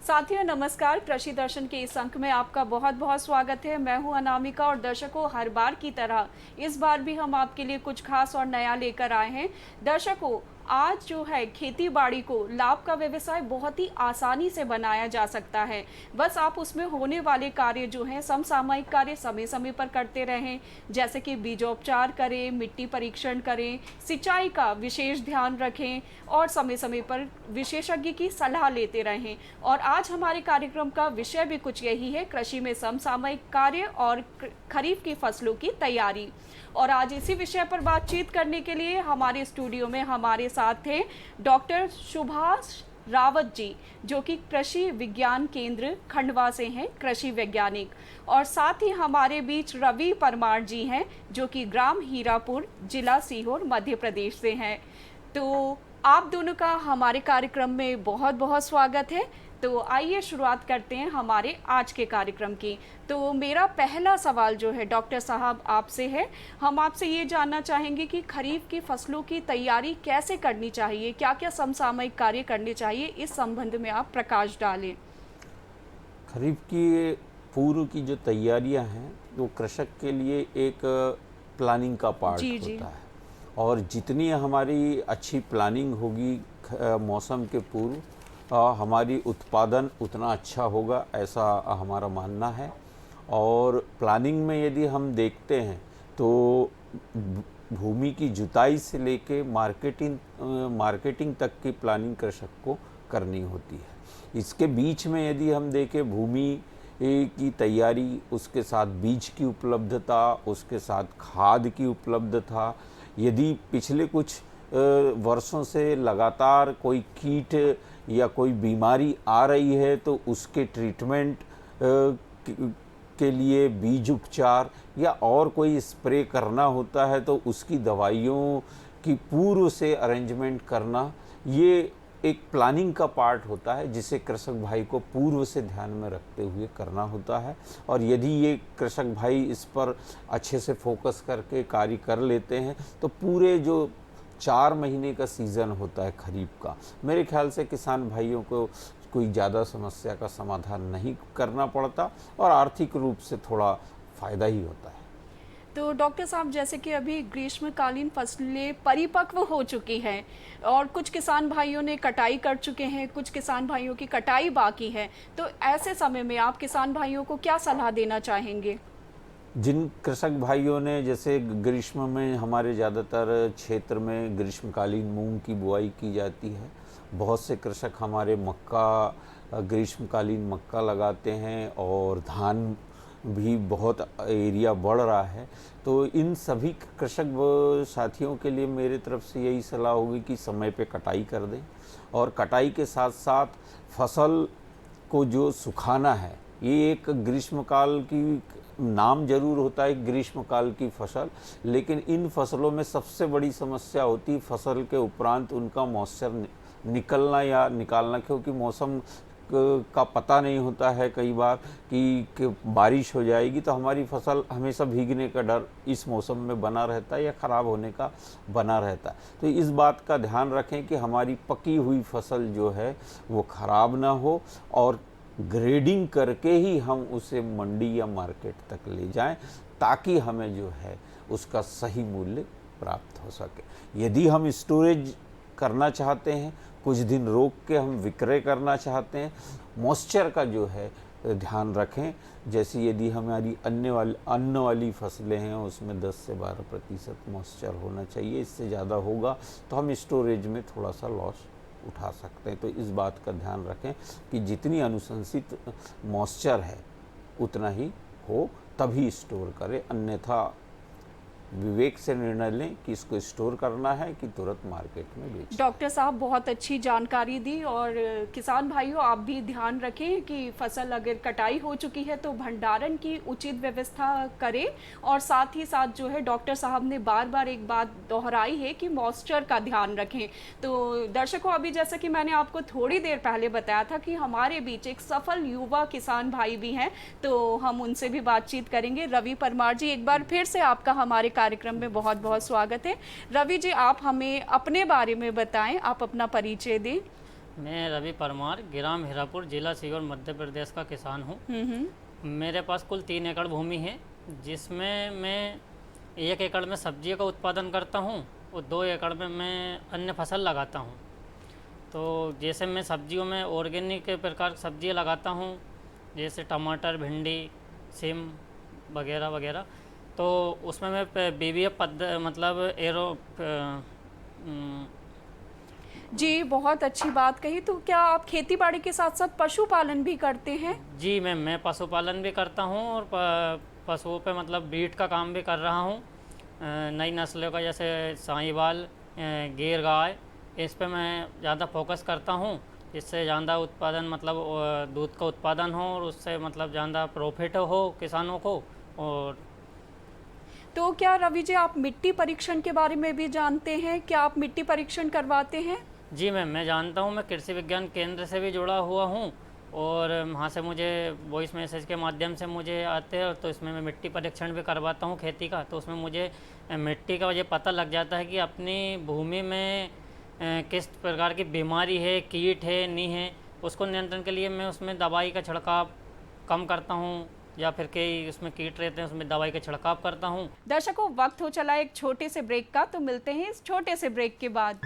साथियों नमस्कार। कृषि दर्शन के इस अंक में आपका बहुत बहुत स्वागत है। मैं हूं अनामिका और दर्शकों, हर बार की तरह इस बार भी हम आपके लिए कुछ खास और नया लेकर आए हैं। दर्शकों, आज जो है खेती बाड़ी को लाभ का व्यवसाय बहुत ही आसानी से बनाया जा सकता है। बस आप उसमें होने वाले कार्य जो हैं, समसामयिक कार्य समय समय पर करते रहें, जैसे कि बीजोपचार करें, मिट्टी परीक्षण करें, सिंचाई का विशेष ध्यान रखें और समय समय पर विशेषज्ञ की सलाह लेते रहें। और आज हमारे कार्यक्रम का विषय भी कुछ यही है, कृषि में समसामयिक कार्य और खरीफ की फसलों की तैयारी। और आज इसी विषय पर बातचीत करने के लिए हमारे स्टूडियो में हमारे साथ हैं डॉक्टर सुभाष रावत जी, जो कि कृषि विज्ञान केंद्र खंडवा से हैं, कृषि वैज्ञानिक। और साथ ही हमारे बीच रवि परमार जी हैं, जो कि ग्राम हीरापुर, जिला सीहोर, मध्य प्रदेश से हैं। तो आप दोनों का हमारे कार्यक्रम में बहुत बहुत स्वागत है। तो आइए शुरुआत करते हैं हमारे आज के कार्यक्रम की। तो मेरा पहला सवाल जो है डॉक्टर साहब आपसे है, हम आपसे ये जानना चाहेंगे कि खरीफ की फसलों की तैयारी कैसे करनी चाहिए, क्या क्या समसामयिक कार्य करने चाहिए, इस संबंध में आप प्रकाश डालें। खरीफ की पूर्व की जो तैयारियां हैं वो कृषक के लिए एक प्लानिंग का पार्ट होता है, और जितनी हमारी अच्छी प्लानिंग होगी मौसम के पूर्व, हमारी उत्पादन उतना अच्छा होगा, ऐसा हमारा मानना है। और प्लानिंग में यदि हम देखते हैं तो भूमि की जुताई से लेके मार्केटिंग तक की प्लानिंग कृषक को करनी होती है। इसके बीच में यदि हम देखें भूमि की तैयारी, उसके साथ बीज की उपलब्धता, उसके साथ खाद की उपलब्धता, यदि पिछले कुछ वर्षों से लगातार कोई कीट या कोई बीमारी आ रही है तो उसके ट्रीटमेंट के लिए बीज उपचार या और कोई स्प्रे करना होता है तो उसकी दवाइयों की पूर्व से अरेंजमेंट करना, ये एक प्लानिंग का पार्ट होता है जिसे कृषक भाई को पूर्व से ध्यान में रखते हुए करना होता है। और यदि ये कृषक भाई इस पर अच्छे से फोकस करके कार्य कर लेते हैं तो पूरे जो 4 महीने का सीज़न होता है खरीफ का, मेरे ख्याल से किसान भाइयों को कोई ज़्यादा समस्या का समाधान नहीं करना पड़ता और आर्थिक रूप से थोड़ा फ़ायदा ही होता है। तो डॉक्टर साहब, जैसे कि अभी ग्रीष्मकालीन फसलें परिपक्व हो चुकी हैं और कुछ किसान भाइयों ने कटाई कर चुके हैं, कुछ किसान भाइयों की कटाई बाकी है, तो ऐसे समय में आप किसान भाइयों को क्या सलाह देना चाहेंगे? जिन कृषक भाइयों ने, जैसे ग्रीष्म में हमारे ज़्यादातर क्षेत्र में ग्रीष्मकालीन मूंग की बुआई की जाती है, बहुत से कृषक हमारे ग्रीष्मकालीन मक्का लगाते हैं और धान भी बहुत एरिया बढ़ रहा है। तो इन सभी कृषक साथियों के लिए मेरे तरफ से यही सलाह होगी कि समय पे कटाई कर दें, और कटाई के साथ साथ फसल को जो सुखाना है, ये एक ग्रीष्मकाल की नाम जरूर होता है ग्रीष्मकाल की फसल, लेकिन इन फसलों में सबसे बड़ी समस्या होती फसल के उपरांत उनका मॉइस्चर निकलना या निकालना, क्योंकि मौसम का पता नहीं होता है कई बार कि बारिश हो जाएगी तो हमारी फसल हमेशा भीगने का डर इस मौसम में बना रहता है या ख़राब होने का बना रहता है। तो इस बात का ध्यान रखें कि हमारी पकी हुई फसल जो है वो ख़राब ना हो, और ग्रेडिंग करके ही हम उसे मंडी या मार्केट तक ले जाएं ताकि हमें जो है उसका सही मूल्य प्राप्त हो सके। यदि हम स्टोरेज करना चाहते हैं, कुछ दिन रोक के हम विक्रय करना चाहते हैं, मॉइस्चर का जो है ध्यान रखें। जैसे यदि हमारी अन्न वाली फसलें हैं उसमें 10 से 12% मॉइस्चर होना चाहिए, इससे ज़्यादा होगा तो हम स्टोरेज में थोड़ा सा लॉस उठा सकते हैं। तो इस बात का ध्यान रखें कि जितनी अनुशंसित मॉइस्चर है उतना ही हो, तभी स्टोर करें, अन्यथा विवेक से निर्णय लें कि इसको स्टोर करना है कि तुरंत मार्केट में बेचना। डॉक्टर साहब बहुत अच्छी जानकारी दी। और किसान भाइयों, आप भी ध्यान रखें कि फसल अगर कटाई हो चुकी है तो भंडारण की उचित व्यवस्था करें। और साथ ही साथ जो है डॉक्टर साहब ने बार बार एक बात दोहराई है कि मॉइस्चर का ध्यान रखें। तो दर्शकों, अभी जैसा कि मैंने आपको थोड़ी देर पहले बताया था कि हमारे बीच एक सफल युवा किसान भाई भी हैं, तो हम उनसे भी बातचीत करेंगे। रवि परमार जी, एक बार फिर से आपका हमारे कार्यक्रम में बहुत बहुत स्वागत है। रवि जी, आप हमें अपने बारे में बताएं, आप अपना परिचय दें। मैं रवि परमार, ग्राम हीरापुर, जिला सीहोर, मध्य प्रदेश का किसान हूँ। मेरे पास कुल 3 एकड़ भूमि है, जिसमें मैं 1 एकड़ में सब्जियों का उत्पादन करता हूँ और 2 एकड़ में मैं अन्य फसल लगाता हूँ। तो जैसे मैं सब्जियों में ऑर्गेनिक प्रकार की सब्जियाँ लगाता हूँ, जैसे टमाटर, भिंडी, सिम वगैरह वगैरह। तो उसमें मैं BBF मतलब जी, बहुत अच्छी बात कही। तो क्या आप खेती बाड़ी के साथ साथ पशुपालन भी करते हैं? जी, मैं पशुपालन भी करता हूँ और पशुओं पे मतलब ब्रीड का काम भी कर रहा हूँ। नई नस्लों का, जैसे साहीवाल, गीर गाय, इस पे मैं ज़्यादा फोकस करता हूँ, जिससे ज़्यादा उत्पादन मतलब दूध का उत्पादन हो और उससे मतलब ज़्यादा प्रॉफिट हो किसानों को। और तो क्या रवि जी, आप मिट्टी परीक्षण के बारे में भी जानते हैं? क्या आप मिट्टी परीक्षण करवाते हैं? जी मैं जानता हूँ। मैं कृषि विज्ञान केंद्र से भी जुड़ा हुआ हूँ और वहाँ से मुझे वॉइस मैसेज के माध्यम से मुझे आते हैं, तो इसमें मैं मिट्टी परीक्षण भी करवाता हूँ खेती का। तो उसमें मुझे मिट्टी का मुझे पता लग जाता है कि अपनी भूमि में किस प्रकार की बीमारी है, कीट है, नहीं है। उसको नियंत्रण के लिए मैं उसमें दवाई का छिड़काव कम करता हूँ, या फिर कई उसमें कीट रहते हैं उसमें दवाई का छिड़काव करता हूँ। दर्शकों, वक्त हो चला एक छोटे से ब्रेक का, तो मिलते हैं इस छोटे से ब्रेक के बाद।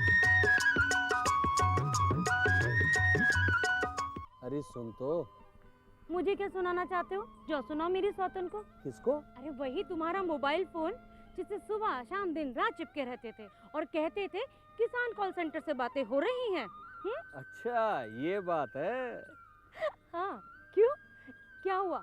अरे सुन तो। मुझे क्या सुनाना चाहते हो? जो सुनाओ मेरी सौतन को। किसको? अरे वही तुम्हारा मोबाइल फोन, जिससे सुबह शाम दिन रात चिपके रहते थे और कहते थे किसान कॉल सेंटर से बातें हो रही हैं। अच्छा, ये बात है। हाँ, क्यों? क्या हुआ?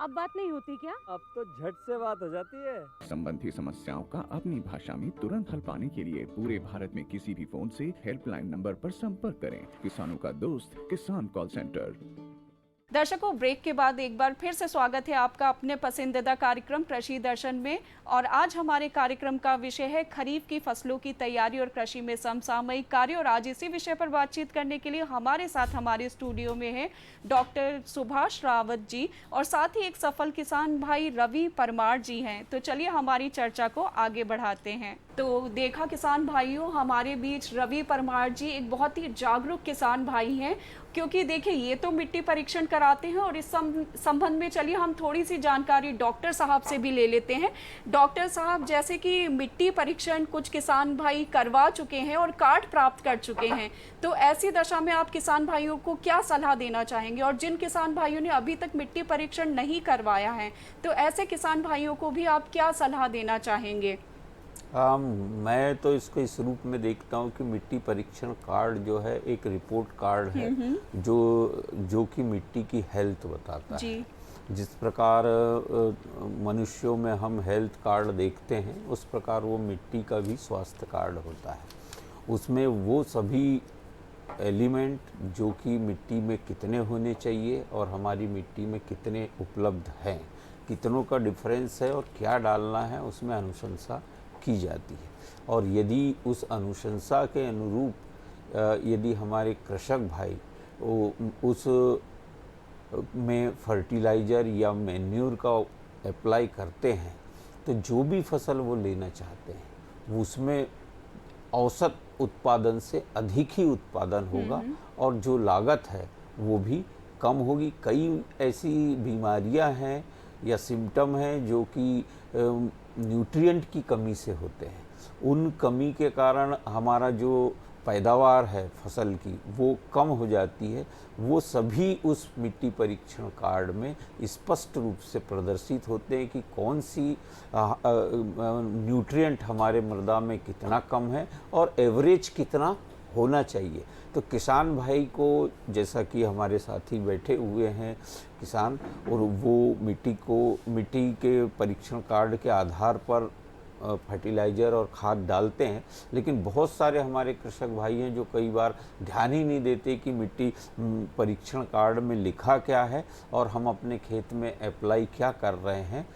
अब बात नहीं होती क्या? अब तो झट से बात हो जाती है। संबंधी समस्याओं का अपनी भाषा में तुरंत हल पाने के लिए पूरे भारत में किसी भी फोन से हेल्पलाइन नंबर पर संपर्क करें। किसानों का दोस्त, किसान कॉल सेंटर। दर्शकों, ब्रेक के बाद एक बार फिर से स्वागत है आपका अपने पसंदीदा कार्यक्रम कृषि दर्शन में। और आज हमारे कार्यक्रम का विषय है खरीफ की फसलों की तैयारी और कृषि में समसामयिक कार्य। और आज इसी विषय पर बातचीत करने के लिए हमारे साथ हमारे स्टूडियो में है डॉक्टर सुभाष रावत जी और साथ ही एक सफल किसान भाई रवि परमार जी हैं। तो चलिए हमारी चर्चा को आगे बढ़ाते हैं। तो देखा किसान भाइयों, हमारे बीच रवि परमार जी एक बहुत ही जागरूक किसान भाई हैं, क्योंकि देखिए ये तो मिट्टी परीक्षण कराते हैं। और इस संबंध में चलिए हम थोड़ी सी जानकारी डॉक्टर साहब से भी ले लेते हैं। डॉक्टर साहब, जैसे कि मिट्टी परीक्षण कुछ किसान भाई करवा चुके हैं और कार्ड प्राप्त कर चुके हैं, तो ऐसी दशा में आप किसान भाइयों को क्या सलाह देना चाहेंगे? और जिन किसान भाइयों ने अभी तक मिट्टी परीक्षण नहीं करवाया है, तो ऐसे किसान भाइयों को भी आप क्या सलाह देना चाहेंगे? मैं तो इसको इस रूप में देखता हूँ कि मिट्टी परीक्षण कार्ड जो है एक रिपोर्ट कार्ड है जो कि मिट्टी की हेल्थ बताता है। जिस प्रकार मनुष्यों में हम हेल्थ कार्ड देखते हैं, उस प्रकार वो मिट्टी का भी स्वास्थ्य कार्ड होता है। उसमें वो सभी एलिमेंट जो कि मिट्टी में कितने होने चाहिए और हमारी मिट्टी में कितने उपलब्ध हैं, कितनों का डिफरेंस है और क्या डालना है, उसमें अनुशंसा की जाती है। और यदि उस अनुशंसा के अनुरूप यदि हमारे कृषक भाई उस में फर्टिलाइज़र या मैन्योर का अप्लाई करते हैं, तो जो भी फसल वो लेना चाहते हैं उसमें औसत उत्पादन से अधिक ही उत्पादन होगा और जो लागत है वो भी कम होगी। कई ऐसी बीमारियां हैं या सिम्टम हैं जो कि न्यूट्रिएंट की कमी से होते हैं। उन कमी के कारण हमारा जो पैदावार है फसल की वो कम हो जाती है। वो सभी उस मिट्टी परीक्षण कार्ड में स्पष्ट रूप से प्रदर्शित होते हैं कि कौन सी न्यूट्रिएंट हमारे मृदा में कितना कम है और एवरेज कितना होना चाहिए। तो किसान भाई को, जैसा कि हमारे साथी बैठे हुए हैं किसान, और वो मिट्टी के परीक्षण कार्ड के आधार पर फर्टिलाइज़र और खाद डालते हैं, लेकिन बहुत सारे हमारे कृषक भाई हैं जो कई बार ध्यान ही नहीं देते कि मिट्टी परीक्षण कार्ड में लिखा क्या है और हम अपने खेत में अप्लाई क्या कर रहे हैं।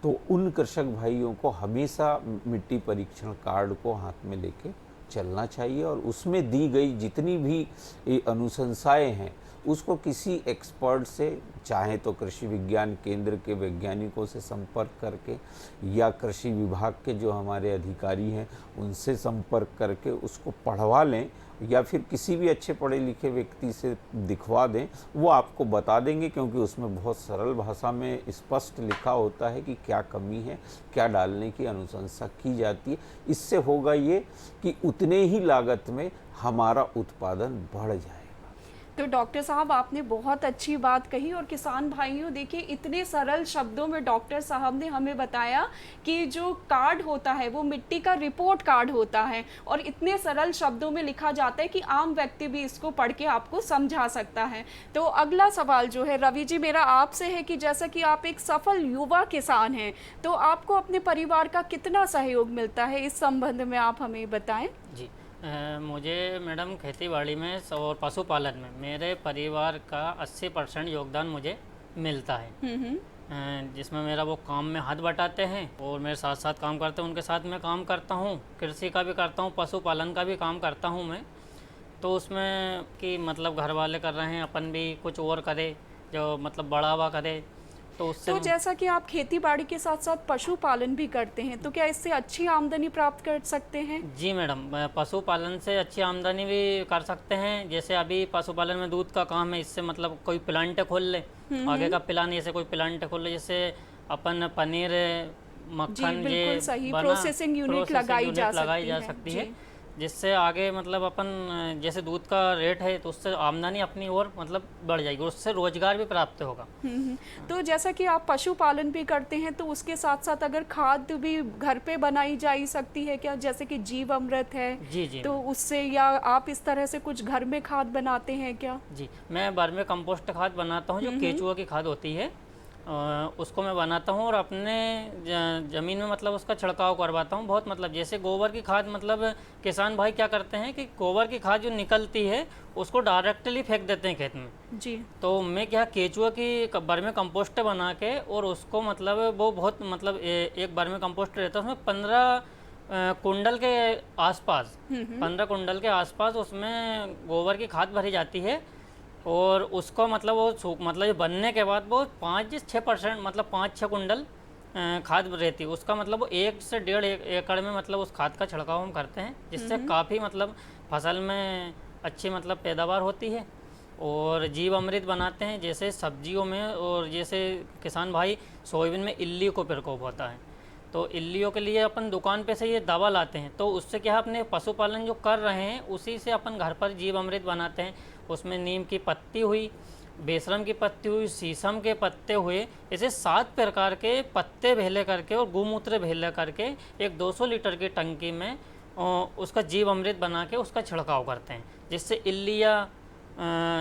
तो उन कृषक भाइयों को हमेशा मिट्टी परीक्षण कार्ड को हाथ में लेके चलना चाहिए और उसमें दी गई जितनी भी अनुशंसाएं हैं उसको किसी एक्सपर्ट से, चाहे तो कृषि विज्ञान केंद्र के वैज्ञानिकों से संपर्क करके या कृषि विभाग के जो हमारे अधिकारी हैं उनसे संपर्क करके उसको पढ़वा लें, या फिर किसी भी अच्छे पढ़े लिखे व्यक्ति से दिखवा दें। वो आपको बता देंगे, क्योंकि उसमें बहुत सरल भाषा में स्पष्ट लिखा होता है कि क्या कमी है, क्या डालने की अनुशंसा की जाती है। इससे होगा ये कि उतने ही लागत में हमारा उत्पादन बढ़ जाए। तो डॉक्टर साहब आपने बहुत अच्छी बात कही, और किसान भाइयों देखिए इतने सरल शब्दों में डॉक्टर साहब ने हमें बताया कि जो कार्ड होता है वो मिट्टी का रिपोर्ट कार्ड होता है और इतने सरल शब्दों में लिखा जाता है कि आम व्यक्ति भी इसको पढ़ के आपको समझा सकता है। तो अगला सवाल जो है रवि जी मेरा आपसे है कि जैसा कि आप एक सफल युवा किसान हैं, तो आपको अपने परिवार का कितना सहयोग मिलता है, इस संबंध में आप हमें बताएं। जी मुझे मैडम खेती-बाड़ी में और पशुपालन में मेरे परिवार का 80% योगदान मुझे मिलता है, जिसमें मेरा वो काम में हाथ बटाते हैं और मेरे साथ साथ काम करते हैं, उनके साथ मैं काम करता हूँ, कृषि का भी करता हूँ, पशुपालन का भी काम करता हूँ मैं। तो उसमें कि मतलब घर वाले कर रहे हैं, अपन भी कुछ और करें जो मतलब बढ़ावा करे, तो उससे तो जैसा कि आप खेती बाड़ी के साथ साथ पशुपालन भी करते हैं, तो क्या इससे अच्छी आमदनी प्राप्त कर सकते हैं? जी मैडम, पशुपालन से अच्छी आमदनी भी कर सकते हैं। जैसे अभी पशुपालन में दूध का काम है, इससे मतलब कोई प्लांट खोल ले, आगे का प्लान जैसे कोई प्लांट खोल ले, जैसे अपन पनीर मक्खन ये सही प्रोसेसिंग यूनिट लगाई जा सकती है, जिससे आगे मतलब अपन जैसे दूध का रेट है तो उससे आमदनी अपनी और मतलब बढ़ जाएगी, उससे रोजगार भी प्राप्त होगा। तो जैसा कि आप पशुपालन भी करते हैं, तो उसके साथ साथ अगर खाद भी घर पे बनाई जा सकती है क्या, जैसे कि जीव अमृत है? जी तो उससे, या आप इस तरह से कुछ घर में खाद बनाते हैं क्या? जी, मैं वर्मी कंपोस्ट खाद बनाता हूँ, जो केचुआ की खाद होती है उसको मैं बनाता हूँ और अपने ज़मीन में मतलब उसका छिड़काव करवाता हूँ बहुत। मतलब जैसे गोबर की खाद, मतलब किसान भाई क्या करते हैं कि गोबर की खाद जो निकलती है उसको डायरेक्टली फेंक देते हैं खेत में जी। तो मैं क्या केचुआ की वर्मी कंपोस्ट बना के, और उसको मतलब वो बहुत मतलब एक वर्मी कंपोस्ट रहता है उसमें 15 कुंडल के आसपास 15 कुंडल के आसपास उसमें गोबर की खाद भरी जाती है, और उसको मतलब वो मतलब बनने के बाद वो 5-6% मतलब 5-6 कुंडल खाद रहती है उसका, मतलब वो 1 से 1.5 एकड़ में मतलब उस खाद का छिड़काव हम करते हैं, जिससे काफ़ी मतलब फसल में अच्छी मतलब पैदावार होती है। और जीव अमृत बनाते हैं जैसे सब्जियों में, और जैसे किसान भाई सोयाबीन में इल्ली को प्रकोप होता है, तो इल्लियों के लिए अपन दुकान पे से ये दवा लाते हैं, तो उससे क्या अपने पशुपालन जो कर रहे हैं उसी से अपन घर पर जीव अमृत बनाते हैं। उसमें नीम की पत्ती हुई, बेशरम की पत्ती हुई, शीशम के पत्ते हुए, ऐसे 7 प्रकार के पत्ते भेले करके और गोमूत्र भेले करके एक 200 लीटर की टंकी में उसका जीव अमृत बना के उसका छिड़काव करते हैं, जिससे इल्लियाँ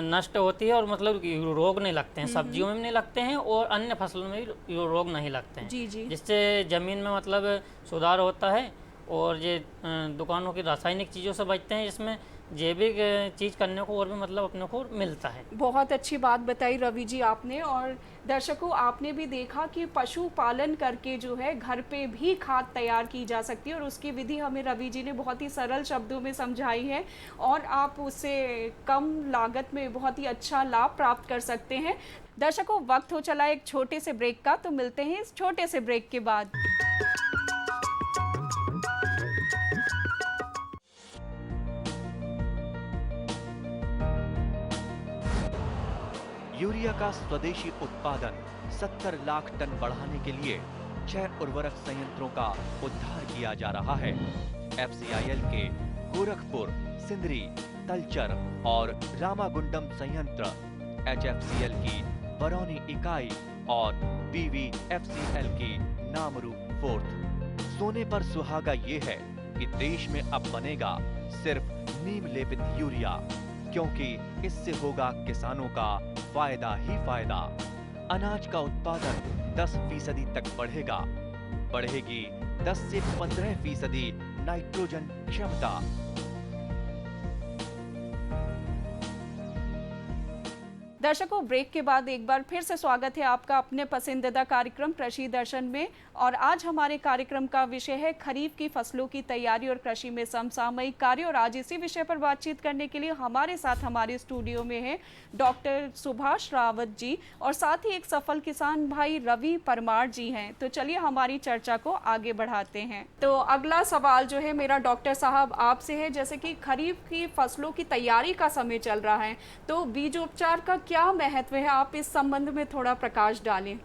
नष्ट होती है और मतलब रोग नहीं लगते हैं, सब्जियों में भी नहीं लगते हैं और अन्य फसलों में भी रोग नहीं लगते हैं। जी जी। जिससे ज़मीन में मतलब सुधार होता है और ये दुकानों की रासायनिक चीज़ों से बचते हैं, जिसमें जैविक चीज़ करने को और भी मतलब अपने को मिलता है। बहुत अच्छी बात बताई रवि जी आपने। और दर्शकों, आपने भी देखा कि पशुपालन करके जो है घर पे भी खाद तैयार की जा सकती है, और उसकी विधि हमें रवि जी ने बहुत ही सरल शब्दों में समझाई है, और आप उससे कम लागत में बहुत ही अच्छा लाभ प्राप्त कर सकते हैं। दर्शकों, वक्त हो चला एक छोटे से ब्रेक का, तो मिलते हैं इस छोटे से ब्रेक के बाद। यूरिया का स्वदेशी उत्पादन 70 लाख टन बढ़ाने के लिए 6 उर्वरक संयंत्रों का उद्धार किया जा रहा है। FCIL के गोरखपुर, सिंदरी, तलचर और रामागुंडम संयंत्र, HFCL की बरौनी इकाई और BVFCL की नामरू फोर्थ। सोने पर सुहागा ये है कि देश में अब बनेगा सिर्फ नीम लेपित यूरिया, क्योंकि इससे होगा किसानों का फायदा ही फायदा। अनाज का उत्पादन 10% तक बढ़ेगा, बढ़ेगी 10 से 15% नाइट्रोजन क्षमता। दर्शकों, ब्रेक के बाद एक बार फिर से स्वागत है आपका अपने पसंदीदा कार्यक्रम कृषि दर्शन में। और आज हमारे कार्यक्रम का विषय है खरीफ की फसलों की तैयारी और कृषि में समसामयिक कार्य। और आज इसी विषय पर बातचीत करने के लिए हमारे साथ हमारे स्टूडियो में है डॉक्टर सुभाष रावत जी और साथ ही एक सफल किसान भाई रवि परमार जी हैं। तो चलिए हमारी चर्चा को आगे बढ़ाते हैं। तो अगला सवाल जो है मेरा डॉक्टर साहब आपसे है, जैसे कि खरीफ की फसलों की तैयारी का समय चल रहा है, तो बीजोपचार का क्या महत्व है, आप इस संबंध में थोड़ा प्रकाश डालें।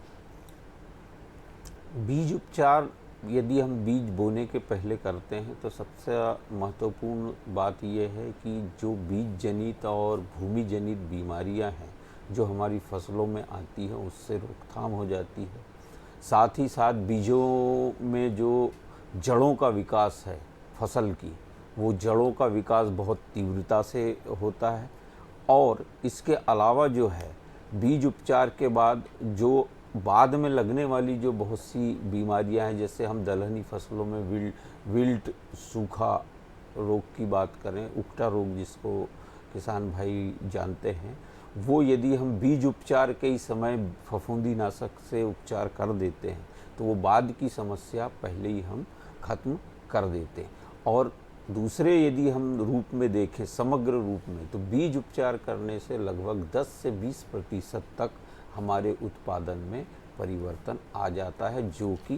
बीज उपचार यदि हम बीज बोने के पहले करते हैं तो सबसे महत्वपूर्ण बात यह है कि जो बीज जनित और भूमि जनित बीमारियां हैं जो हमारी फसलों में आती हैं उससे रोकथाम हो जाती है। साथ ही साथ बीजों में जो जड़ों का विकास है फसल की, वो जड़ों का विकास बहुत तीव्रता से होता है। और इसके अलावा जो है बीज उपचार के बाद जो बाद में लगने वाली जो बहुत सी बीमारियां हैं, जैसे हम दलहनी फसलों में विल्ट सूखा रोग की बात करें, उकटा रोग जिसको किसान भाई जानते हैं, वो यदि हम बीज उपचार के ही समय फफूंदीनाशक से उपचार कर देते हैं तो वो बाद की समस्या पहले ही हम खत्म कर देते हैं। और दूसरे यदि हम रूप में देखें समग्र रूप में, तो बीज उपचार करने से लगभग 10 से 20% तक हमारे उत्पादन में परिवर्तन आ जाता है, जो कि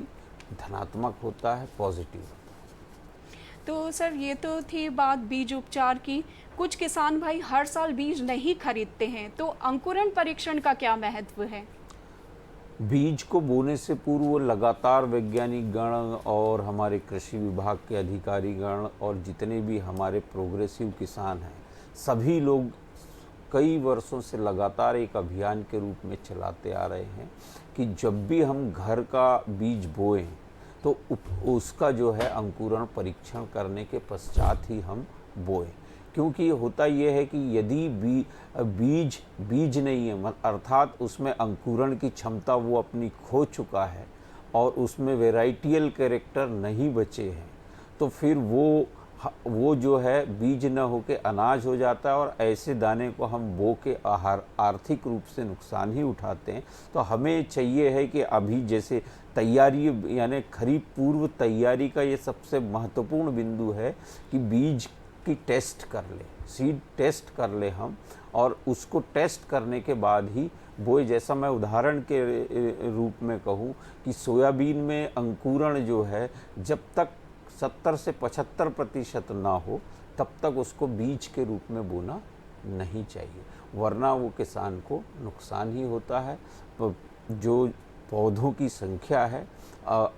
धनात्मक होता है, पॉजिटिव होता है। तो सर ये तो थी बात बीज उपचार की। कुछ किसान भाई हर साल बीज नहीं खरीदते हैं, तो अंकुरण परीक्षण का क्या महत्व है? बीज को बोने से पूर्व लगातार वैज्ञानिक गण और हमारे कृषि विभाग के अधिकारी गण और जितने भी हमारे प्रोग्रेसिव किसान हैं, सभी लोग कई वर्षों से लगातार एक अभियान के रूप में चलाते आ रहे हैं कि जब भी हम घर का बीज बोएं तो उसका जो है अंकुरण परीक्षण करने के पश्चात ही हम बोएं। क्योंकि होता यह है कि यदि बीज नहीं है, अर्थात उसमें अंकुरण की क्षमता वो अपनी खो चुका है और उसमें वेराइटियल कैरेक्टर नहीं बचे हैं, तो फिर वो जो है बीज न होके अनाज हो जाता है और ऐसे दाने को हम बो के आर्थिक रूप से नुकसान ही उठाते हैं। तो हमें चाहिए है कि अभी जैसे तैयारी यानी खरीफ पूर्व तैयारी का ये सबसे महत्वपूर्ण बिंदु है कि बीज की टेस्ट कर ले, सीड टेस्ट कर ले हम, और उसको टेस्ट करने के बाद ही बोए। जैसा मैं उदाहरण के रूप में कहूँ कि सोयाबीन में अंकुरण जो है जब तक 70 से 75% ना हो तब तक उसको बीज के रूप में बोना नहीं चाहिए, वरना वो किसान को नुकसान ही होता है। जो पौधों की संख्या है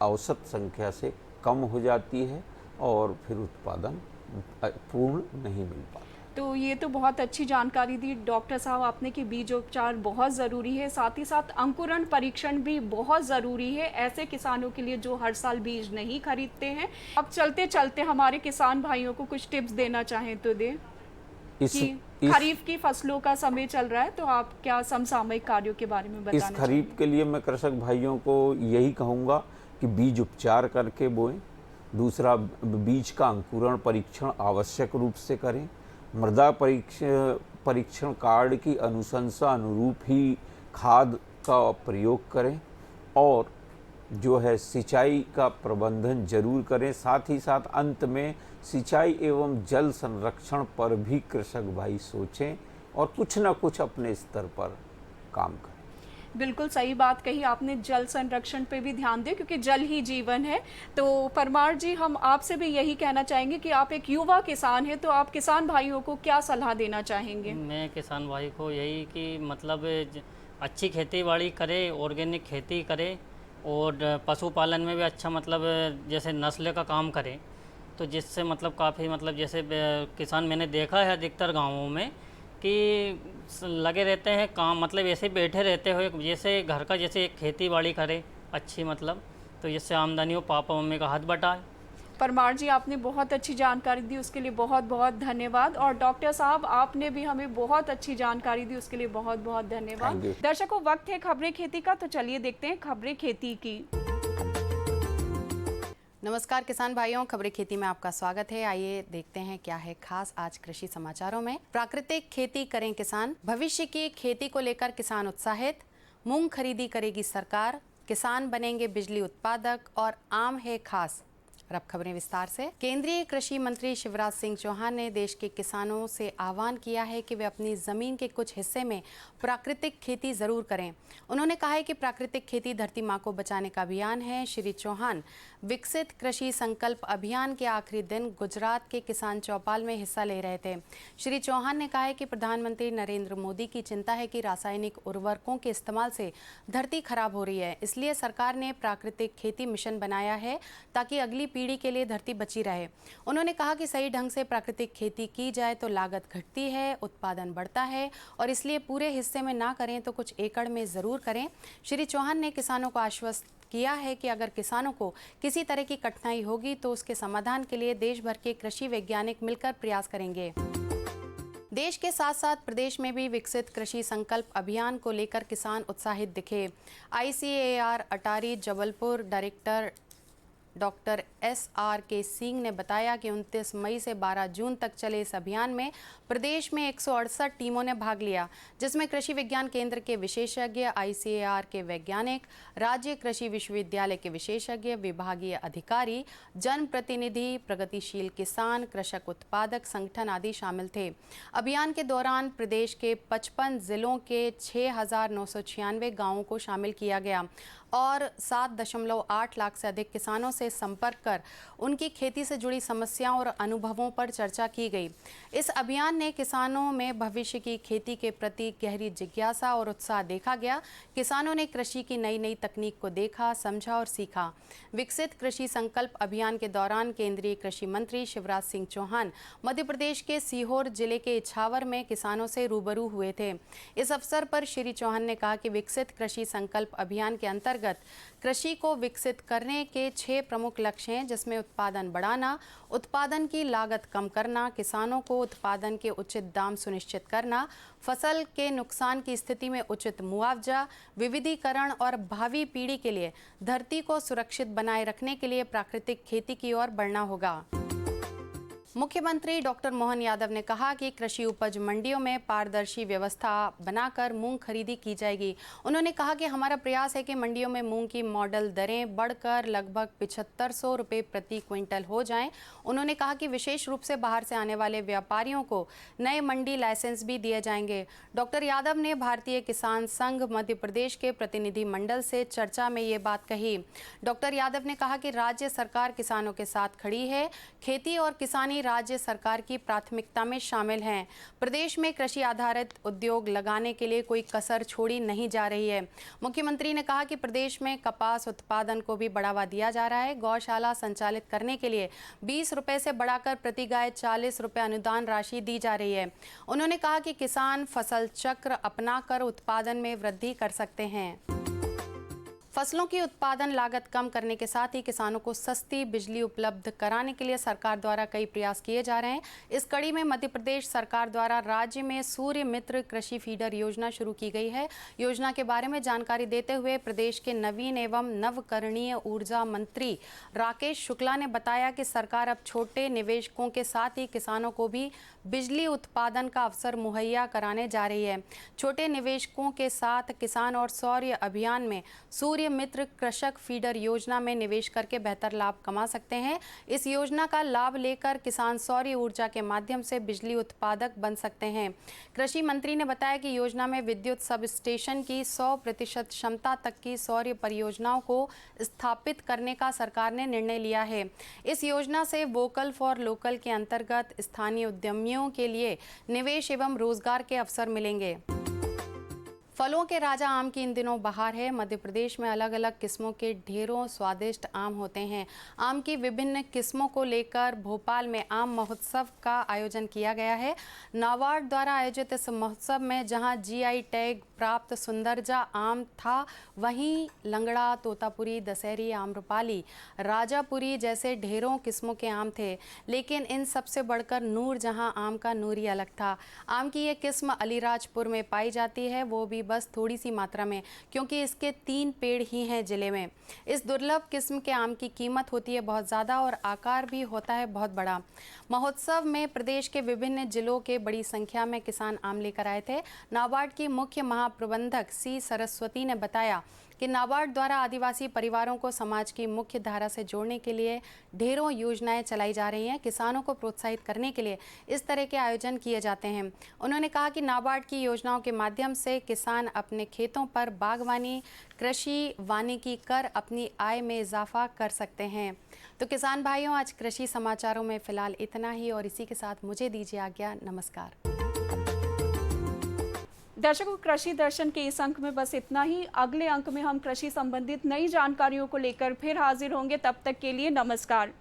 औसत संख्या से कम हो जाती है और फिर उत्पादन पूर्ण नहीं मिल पाता। तो ये तो बहुत अच्छी जानकारी दी डॉक्टर साहब आपने कि बीजोपचार बहुत ज़रूरी है, साथ ही साथ अंकुरण परीक्षण भी बहुत ज़रूरी है ऐसे किसानों के लिए जो हर साल बीज नहीं खरीदते हैं। अब चलते चलते हमारे किसान भाइयों को कुछ टिप्स देना चाहें तो दें। खरीफ की फसलों का समय चल रहा है, तो आप क्या समसामयिक कार्यों के बारे में बताना इस खरीफ के लिए मैं कृषक भाइयों को यही कहूँगा कि बीज उपचार करके बोएं। दूसरा, बीज का अंकुरण परीक्षण आवश्यक रूप से करें। मृदा परीक्षण कार्ड की अनुशंसा अनुरूप ही खाद का प्रयोग करें और जो है सिंचाई का प्रबंधन जरूर करें। साथ ही साथ अंत में सिंचाई एवं जल संरक्षण पर भी कृषक भाई सोचें और कुछ ना कुछ अपने स्तर पर काम करें। बिल्कुल सही बात कही आपने, जल संरक्षण पे भी ध्यान दें क्योंकि जल ही जीवन है। तो परमार जी, हम आपसे भी यही कहना चाहेंगे कि आप एक युवा किसान हैं, तो आप किसान भाइयों को क्या सलाह देना चाहेंगे? मैं किसान भाई को यही कि मतलब अच्छी खेती बाड़ी करे, ऑर्गेनिक खेती करे और पशुपालन में भी अच्छा मतलब जैसे नस्ल का काम करे, तो जिससे मतलब काफ़ी मतलब जैसे किसान मैंने देखा है अधिकतर गाँवों में कि लगे रहते हैं काम, मतलब ऐसे बैठे रहते हुए जैसे घर का जैसे एक खेती बाड़ी करे अच्छी, मतलब तो जिससे आमदनी हो, पापा मम्मी का हाथ बटाए। परमार जी, आपने बहुत अच्छी जानकारी दी, उसके लिए बहुत बहुत धन्यवाद। और डॉक्टर साहब, आपने भी हमें बहुत अच्छी जानकारी दी, उसके लिए बहुत बहुत धन्यवाद। दर्शकों, वक्त है खबरें खेती का, तो चलिए देखते हैं खबरें खेती की। नमस्कार किसान भाइयों, खबरें खेती में आपका स्वागत है। आइए देखते हैं क्या है खास आज कृषि समाचारों में। प्राकृतिक खेती करें किसान, भविष्य की खेती को लेकर किसान उत्साहित। मूंग खरीदी करेगी सरकार, किसान बनेंगे बिजली उत्पादक और आम है खास। और अब खबरें विस्तार से। केंद्रीय कृषि मंत्री शिवराज सिंह चौहान ने देश के किसानों से आह्वान किया है कि वे अपनी जमीन के कुछ हिस्से में प्राकृतिक खेती जरूर करें। उन्होंने कहा है कि प्राकृतिक खेती धरती माँ को बचाने का अभियान है। श्री चौहान विकसित कृषि संकल्प अभियान के आखिरी दिन गुजरात के किसान चौपाल में हिस्सा ले रहे थे। श्री चौहान ने कहा है कि प्रधानमंत्री नरेंद्र मोदी की चिंता है कि रासायनिक उर्वरकों के इस्तेमाल से धरती खराब हो रही है, इसलिए सरकार ने प्राकृतिक खेती मिशन बनाया है ताकि अगली पीढ़ी के लिए धरती बची रहे। उन्होंने कहा कि सही ढंग से प्राकृतिक खेती की जाए तो लागत घटती है, उत्पादन बढ़ता है और इसलिए पूरे हिस्से में ना करें तो कुछ एकड़ में ज़रूर करें। श्री चौहान ने किसानों को आश्वस्त किया है कि अगर किसानों को किसी तरह की कठिनाई होगी तो उसके समाधान के लिए देश भर के कृषि वैज्ञानिक मिलकर प्रयास करेंगे। देश के साथ साथ प्रदेश में भी विकसित कृषि संकल्प अभियान को लेकर किसान उत्साहित दिखे। ICAR ATARI Jabalpur director doctor SRK Singh ने बताया कि 29 मई से 12 जून तक चले इस अभियान में प्रदेश में 168 टीमों ने भाग लिया, जिसमें कृषि विज्ञान केंद्र के विशेषज्ञ, ICAR के वैज्ञानिक, राज्य कृषि विश्वविद्यालय के विशेषज्ञ, विभागीय अधिकारी, जनप्रतिनिधि, प्रगतिशील किसान, कृषक उत्पादक संगठन आदि शामिल थे। अभियान के दौरान प्रदेश के 55 जिलों के 6,996 गाँवों को शामिल किया गया और 7.8 लाख से अधिक किसानों से संपर्क कर उनकी खेती से जुड़ी समस्याओं और अनुभवों पर चर्चा की गई। इस अभियान ने किसानों में भविष्य की खेती के प्रति गहरी जिज्ञासा और उत्साह देखा गया। किसानों ने कृषि की नई नई तकनीक को देखा, समझा और सीखा। विकसित कृषि संकल्प अभियान के दौरान केंद्रीय कृषि मंत्री शिवराज सिंह चौहान मध्य प्रदेश के सीहोर जिले के इछावर में किसानों से रूबरू हुए थे। इस अवसर पर श्री चौहान ने कहा कि विकसित कृषि संकल्प अभियान के अंतर्गत कृषि को विकसित करने के 6 प्रमुख लक्ष्य हैं, जिसमें उत्पादन बढ़ाना, उत्पादन की लागत कम करना, किसानों को उत्पादन के उचित दाम सुनिश्चित करना, फसल के नुकसान की स्थिति में उचित मुआवजा, विविधीकरण और भावी पीढ़ी के लिए धरती को सुरक्षित बनाए रखने के लिए प्राकृतिक खेती की ओर बढ़ना होगा। मुख्यमंत्री डॉक्टर मोहन यादव ने कहा कि कृषि उपज मंडियों में पारदर्शी व्यवस्था बनाकर मूंग खरीदी की जाएगी। उन्होंने कहा कि हमारा प्रयास है कि मंडियों में मूंग की मॉडल दरें बढ़कर लगभग 7500 रुपये प्रति क्विंटल हो जाएं। उन्होंने कहा कि विशेष रूप से बाहर से आने वाले व्यापारियों को नए मंडी लाइसेंस भी दिए जाएंगे। डॉक्टर यादव ने भारतीय किसान संघ मध्य प्रदेश के प्रतिनिधि मंडल से चर्चा में ये बात कही। डॉक्टर यादव ने कहा कि राज्य सरकार किसानों के साथ खड़ी है। खेती और किसानी राज्य सरकार की प्राथमिकता में शामिल हैं। प्रदेश में कृषि आधारित उद्योग लगाने के लिए कोई कसर छोड़ी नहीं जा रही है। मुख्यमंत्री ने कहा कि प्रदेश में कपास उत्पादन को भी बढ़ावा दिया जा रहा है। गौशाला संचालित करने के लिए 20 रुपए से बढ़ाकर प्रति गाय 40 रुपए अनुदान राशि दी जा रही है। उन्होंने कहा कि किसान फसल चक्र अपनाकर उत्पादन में वृद्धि कर सकते हैं। फसलों की उत्पादन लागत कम करने के साथ ही किसानों को सस्ती बिजली उपलब्ध कराने के लिए सरकार द्वारा कई प्रयास किए जा रहे हैं। इस कड़ी में मध्य प्रदेश सरकार द्वारा राज्य में सूर्य मित्र कृषि फीडर योजना शुरू की गई है। योजना के बारे में जानकारी देते हुए प्रदेश के नवीन एवं नवकरणीय ऊर्जा मंत्री राकेश शुक्ला ने बताया कि सरकार अब छोटे निवेशकों के साथ ही किसानों को भी बिजली उत्पादन का अवसर मुहैया कराने जा रही है। छोटे निवेशकों के साथ किसान और सौर अभियान में सूर्य मित्र कृषक फीडर योजना में निवेश करके बेहतर लाभ कमा सकते हैं। इस योजना का लाभ लेकर किसान सौर ऊर्जा के माध्यम से बिजली उत्पादक बन सकते हैं। कृषि मंत्री ने बताया कि योजना में विद्युत सब स्टेशन की 100% क्षमता तक की सौर परियोजनाओं को स्थापित करने का सरकार ने निर्णय लिया है। इस योजना से वोकल फॉर लोकल के अंतर्गत स्थानीय उद्यमियों के लिए निवेश एवं रोजगार के अवसर मिलेंगे। फलों के राजा आम की इन दिनों बहार है। मध्य प्रदेश में अलग अलग किस्मों के ढेरों स्वादिष्ट आम होते हैं। आम की विभिन्न किस्मों को लेकर भोपाल में आम महोत्सव का आयोजन किया गया है। नाबार्ड द्वारा आयोजित इस महोत्सव में जहां GI टैग प्राप्त सुंदरजा आम था, वहीं लंगड़ा, तोतापुरी, दशहरी, आम्रपाली, राजापुरी जैसे ढेरों किस्मों के आम थे। लेकिन इन सबसे बढ़कर नूरजहां आम का नूर ही अलग था। आम की ये किस्म अलीराजपुर में पाई जाती है, वो भी बस थोड़ी सी मात्रा में, क्योंकि इसके 3 पेड़ ही हैं जिले में। इस दुर्लभ किस्म के आम की कीमत होती है बहुत ज़्यादा और आकार भी होता है बहुत बड़ा। महोत्सव में प्रदेश के विभिन्न जिलों के बड़ी संख्या में किसान आम लेकर आए थे। नाबार्ड की मुख्य महाप्रबंधक सी सरस्वती ने बताया कि नाबार्ड द्वारा आदिवासी परिवारों को समाज की मुख्य धारा से जोड़ने के लिए ढेरों योजनाएं चलाई जा रही हैं। किसानों को प्रोत्साहित करने के लिए इस तरह के आयोजन किए जाते हैं। उन्होंने कहा कि नाबार्ड की योजनाओं के माध्यम से किसान अपने खेतों पर बागवानी, कृषि, वानिकी कर अपनी आय में इजाफा कर सकते हैं। तो किसान भाइयों, आज कृषि समाचारों में फिलहाल इतना ही और इसी के साथ मुझे दीजिए आज्ञा। नमस्कार। दर्शकों, कृषि दर्शन के इस अंक में बस इतना ही। अगले अंक में हम कृषि संबंधित नई जानकारियों को लेकर फिर हाजिर होंगे। तब तक के लिए नमस्कार।